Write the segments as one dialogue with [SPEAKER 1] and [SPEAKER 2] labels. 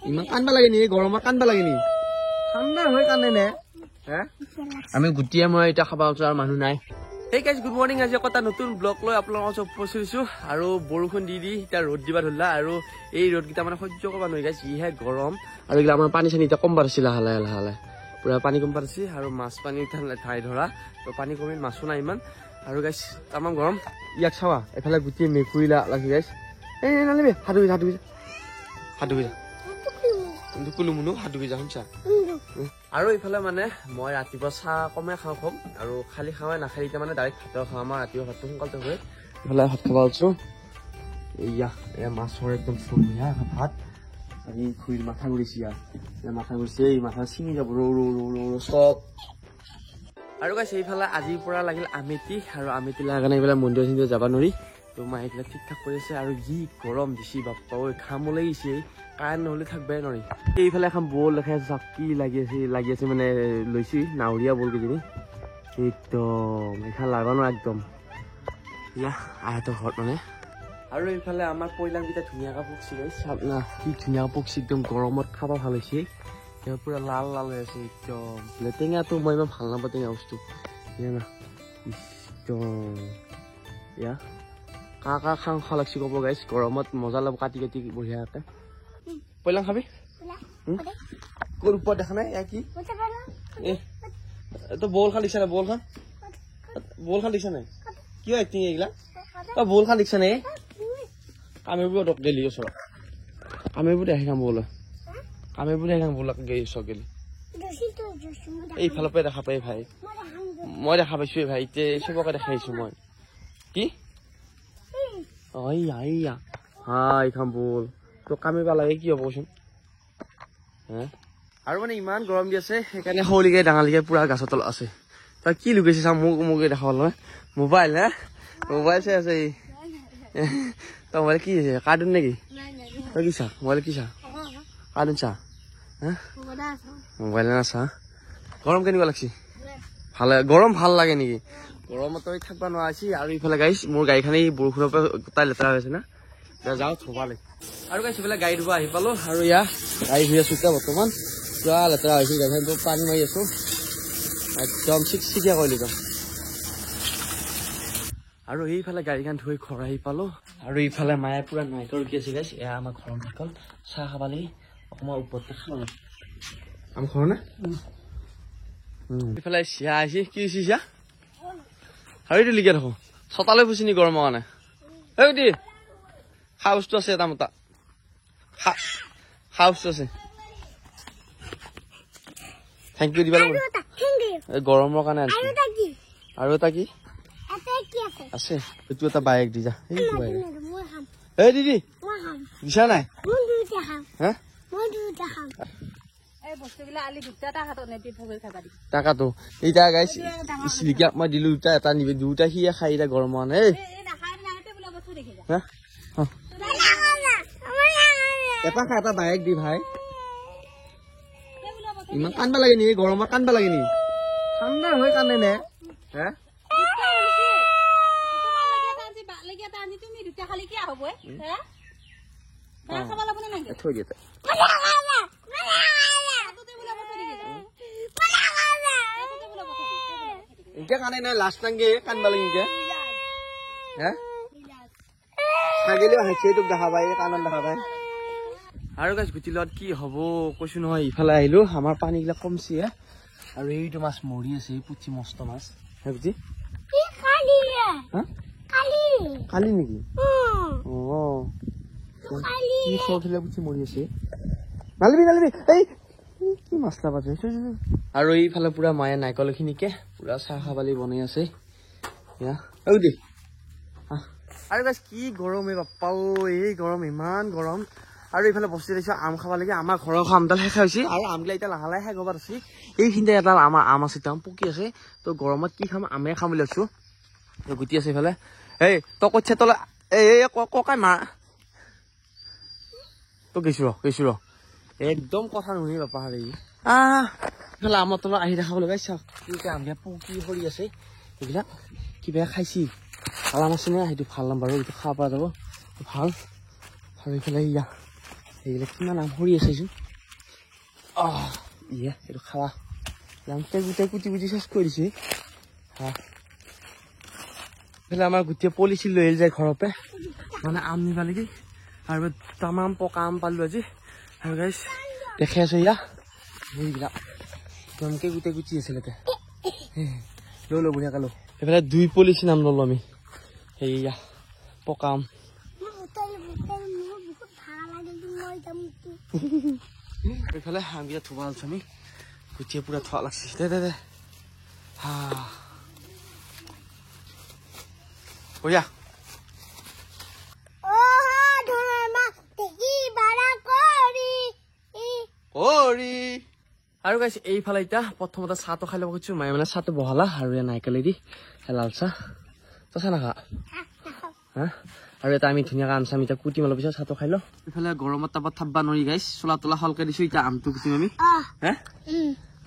[SPEAKER 1] ইমান কান্দবা লাগে নি গৰমত কান্দবা লাগে নি ঠাণ্ডা হৈ কান্দে নে হে আমি গুটিয়ে মই এটা খাবা আৰু মানুহ নাই Hey guys, good morning. আজি এটা নতুন ব্লগ লৈ আপোনালোকক চব পছিছো আৰু বৰষুণ দি এটা ৰ'দ দিবা ধৰলা আৰু এই ৰ'দ কিটা মানে সহ্য কৰিব নোৱাৰি গাইছ ইহে গৰম আৰু ইগলা আমাৰ পানী চানি এটা কম বাৰছিল হালে হালে পুৰা পানী কম বাৰছি আৰু মাছ পানী ঠাই ধৰা তো পানী কমি মাছো নাই ইমান আৰু গাইছ তামাম গৰম ইয়াক চাৱা এফালে গুটি মেকুইলা লাগি গাইছ এই নালিবি হাদুবি দুকুলু মুনু হাদুবি যা হমছা আৰু ইফালে মানে মই ৰাতিপুৱা চাহ কমে খাওঁ খুব আৰু খালি খাওঁই নাখাই এতিয়া মানে ডাইৰেক্ট ভাতৰ খাওঁ আমাৰ ৰাতিপুৱা ভাতটো সোনকালতে হয় ইফালে ভাত খাব আছো এয়া মাছৰ একদম ধুনীয়া ভাত আৰু খুইৰ মাথা ঘূৰিছে মাথা ঘূৰিছে এই মাথা ছিঙি যাব ৰৌ চব আৰু গাইছে এইফালে আজিৰ পৰা লাগিল আমেতি আৰু আমেতি লাগাৰ কাৰণে এইফালে মন্দিৰ চন্দিৰ যাব নোৱাৰি তো মায়ে এইফালে ঠিক ঠাক কৰি আছে আৰু যি গৰম দিছি বাপ্পা ঐ খামো লাগিছে কাৰেণ্ট নহ'লে থাকিবই নোৱাৰি এইফালে এখন বল দেখা চাকি লাগি আছে মানে লৈছি নাৱৰীয়া বল কেইজনী একদম এইফালে লাগা ন একদম ইয়া আহতৰ ঘৰত মানে আৰু এইফালে আমাৰ পইলাংকেইটা ধুনীয়াকৈ পকছি চাপ না কি ধুনীয়াকৈ পকছি একদম গৰমত খাব ভাল হৈছে পুৰা লাল হৈ আছে একদম টেঙাটো মই ইমান ভাল নাপাওঁ টেঙা বস্তু না একদম ইয়া কা খাওঁ লাগছি ক'ব গাইছ গৰমত মজা ল'ব কাটি বঢ়িয়াকৈ পইলাং খাবি কোন ওপৰত দেখা নাই কি তো বল খান দিছা নাই বল খান দিছা নাই কিয় এক্টিং এইগিলা তই বল খান দিছা নাই কামেবোৰ গেলি ওচৰত কামেবোৰ দেখি খাম বল গেলি ওচৰত গেলি এইফালৰ পৰা দেখা পাই ভাই মই দেখা পাইছো ভাই এতিয়া চবকে দেখাইছো মই কি হাই খাম বল তো কামিবা লাগে কি হ'ব কচোন আৰু মানে ইমান গৰম দি আছে সেইকাৰণে সৰুলিকে ডাঙৰলিকে পুৰা গাছৰ তলত আছে তই কি লুকাইছে চা মোক দেখাব নহয় মোবাইল মোবাইল চাই আছে তই মোবাইল কি আছে কাৰ্টুন নেকি তই কি চা মোবাইল কি চা কাৰ্টুন চা মোবাইল নাচা গৰম কেনেকুৱা লাগছি গৰম ভাল লাগে নেকি গৰমত তই থাকিব নোৱাৰিছি আৰু ইফালে গাইছ মোৰ গাড়ীখনে বৰষুণৰ পৰা গোটাই লেতেৰা হৈছে না যাওঁ থবালে আৰু গাইছ ইফালে গাড়ী ধুব আহি পালো আৰু ইয়া গাড়ী ধুই আছো এতিয়া বৰ্তমান পুৰা লেতেৰা হৈছে গাড়ীখনটো পানী মাৰি আছো একদম চিকচিকীয়া কৰিলো যাম আৰু এইফালে গাড়ীখন ধুই ঘৰ আহি পালো আৰু ইফালে মায়ে পুৰা নাইটৰ ৰখি আছে গাইছ এয়া আমাৰ ঘৰৰ নাইকল চাহ খাবালি অকণমান ওপৰতে খাওঁ আমাৰ ঘৰ নে ইফালে চিয়া আহিছে কি হৈছে চিয়া আৰু এইটো লিখা থাকো চতালৈ ফুচি নি গৰমৰ কাৰণে এই দি খা বস্তু আছে এটা মতা খা বস্তু আছে থেংক ইউ দিবা গৰমৰ কাৰণে আৰু এটা কি আছে এইটো এটা বাইক দি যা এই দিদি দিছা নাই টাকাটো এইটা গাইছ চিলিকাক মই দিলো এটা নিবি দুটা সি খাই এতিয়া গৰম হোৱা নাই এটা বাইক দি ভাই ইমান কান্দবা লাগে নি গৰমত কান্দবা লাগে নি ঠাণ্ডা হৈ কান্দে নে থৈ দিয়ে এতিয়া কান্দে নাই লাষ্ট টাইমকে কান্দবা লাগে থাকিলেও হাঁচিয়ে তোক দেখা পাই কাণত দেখা পাই আৰু গাছ গুটি লগত কি হ'ব কৈছো নহয় ইফালে আহিলো আমাৰ পানীবিলাক কমছি আৰু এইটো মাছ মৰি আছে এই পুঠি মস্ত মাছ গুটি কালি নেকি পুঠি মৰি আছে নালিবি এই কি মাছ লাবা আৰু এইফালে পুৰা মায়ে নাৰিকল খিনিকে পুৰা চাহ খাবালি বনাই আছে আৰু গাছ কি গৰম এই বাপ্পা এই গৰম ইমান গৰম আৰু এইফালে বস্তু দেখিছো আম খাব লাগে আমাৰ ঘৰৰ আমডাল শেষ হৈছে আৰু আমগিলা এতিয়া লাহে লাহে শেষ হব আছে এইখিনিতে এটা আমাৰ আম আছে একদম পকি আছে তো গৰমত কি খাম আমে খাম বুলি আছো গুটি আছে এইফালে এই তই কঠিয়া তলে ককাই মা তো গৈছো ৰ একদম কথা নুশুনি বাপা হাৰি এইফালে আমৰ তলত আহি দেখাব লগাই চাওক কি আমগিলা পকি সৰি আছে এইবিলাক কিবা খাইছি ভাল আম আছে নে সেইটো ভাল নাম বাৰু এইটো খাব পৰা যাব ভাল আৰু এইফালে ইয়া এইবিলাক কিমান আম সৰি আছেচোন ইয়া এইটো খাৱা গোটেই গোটেই কুটি কুটি চেচ কৰি দিছে এইফালে আমাৰ গোটেই পলিচি লৈ আহিল যায় ঘৰৰ পৰা মানে আম নিবা লাগি আৰু তামাম পকা আম পালো আজি আৰু গাইছ দেখি আছো ইয়া এইবিলাক একদমকে গোটেই গুচি আছিলে লৈ লো বঢ়িয়াকে লো এইফালে 2 পলিচি নাম ললো আমি সেয়া পকা আম এইফালে আমকেইটা থবা আছো আমি গুটিয়ে পুৰা থোৱা লাগছে দে বঢ়িয়া আৰু গাইছ এইফালে এতিয়া প্ৰথমতে চাহটো খাই ল'ব খুজিছো মায়ে মানে চাহটো বহালা আৰু নাৰিকলেদি লাল চাহ তই চাহ নাখা হা আৰু এটা আমি ধুনীয়াকৈ আম চাম এতিয়া কুটিম অলপ পিছত চাহটো খাই লওঁ এইফালে গৰমত তাপত থাকবা নোৱাৰি গাইছ চোলা তোলা হলকে দিছো এতিয়া আমটো কুটিম আমি হা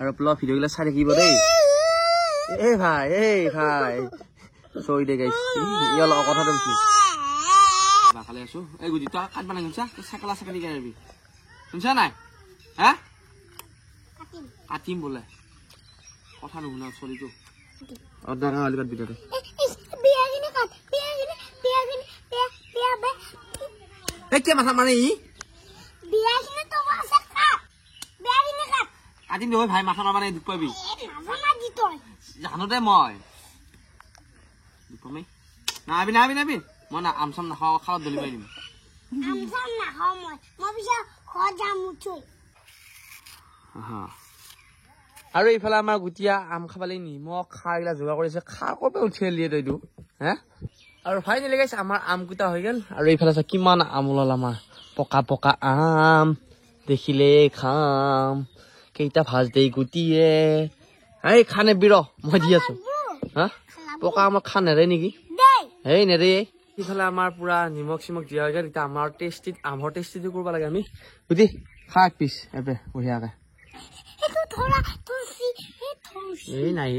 [SPEAKER 1] আৰু অলপ ভিডিঅ'গিলা চাই থাকিব দেই এই ভাই চৈ দে গাইছ ই অলপ কথাটো কৈছো খালি আছো এই গুজি তই কাটবা নাই শুনছা চাকলা চাকলি গাড়ি শুনছা নাই হা কাটিম বোলে কথা নুশুনা চলিটো অৰ্ডাৰ কালি কাট ভিডিঅ'টো এতিয়া মাথা মানে ই কাটিম দে ভাই মাথা নামানে দুখ পাবি জানো দে মই দুখ পাবি নাবি মই না আম চাম নাখাওঁ খালত দলি পাই দিম আৰু এইফালে আমাৰ গুটিয়া আম খাবলৈ নিমখ খাৰ এইবিলাক যোগাৰ কৰিছে খাৰ ক'ৰ পৰা উঠি আহিলি তইতো হে আৰু ফাইনেলি গাইছ আমাৰ আম কুটা হৈ গ'ল আৰু এইফালে চা কিমান আম ওলাল আমাৰ পকা পকা আম দেখিলে খাম কেইটা ভাজ দেই গুটিয়ে এই খানে বিৰ মই দি আছো হা পকা আমাক খা নেৰে নেকি এই নেৰে ইফালে আমাৰ পুৰা নিমখ চিমখ দিয়া হৈ গ'ল এতিয়া আমাৰ আমৰ টেষ্টিটো কৰিব লাগে আমি গুটি খা এক পিচ এবে বঢ়িয়াকে এই নাই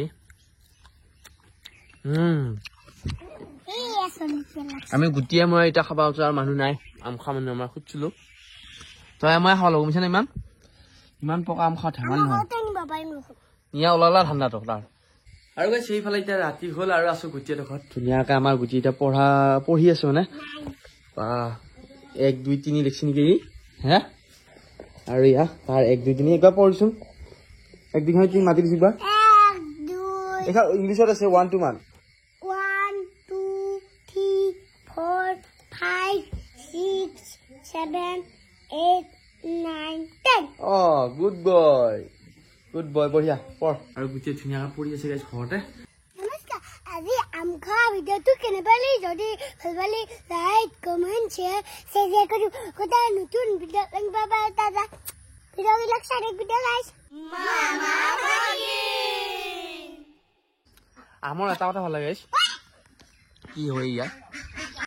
[SPEAKER 1] আমি গুটিয়ে মই এতিয়া খাব আছো আৰু মানুহ নাই আম খোৱা মানুহ আমাৰ খুজিছিলো তই মই খাব লাগো বুজিছানে ইমান পকা আম খোৱা ধেমালি নহয় ইয়া ওলালা ঠাণ্ডাটো তাৰ আৰু গাইছ সেইফালে এতিয়া ৰাতি হ'ল আৰু আছো গুটিয়ে ঘৰত ধুনীয়াকে আমাৰ গুটি এতিয়া পঢ়ি আছে মানে 1 2 3 লিখছি নেকি হে আৰু ইয়া তাৰ 1 2 3 একবাৰ পঢ়িছোন 1 2 3 মাতি দিছিবা 1 2 দেখা ইংলিছত আছে 1 2 মান 1 2 3 4 5 6 7 8 9 10 গুড বয় বঢ়িয়া পঢ় আৰু গুটিয়ে ধুনীয়াকৈ পঢ়ি আছে গাইছ ঘৰতে আজি আম খোৱা ভিডিঅ'টো কেনেকুৱা লাগিল যদি ভাল পালে লাইক কমেণ্ট শ্বেয়াৰ কৰি গোটেই নতুন ভিডিঅ' লাগিব পাৰে দাদা ভিডিঅ'বিলাক চাই থাকিব গাইছ আমৰ এটা কথা ভাল লাগে কি হয় ইয়াৰ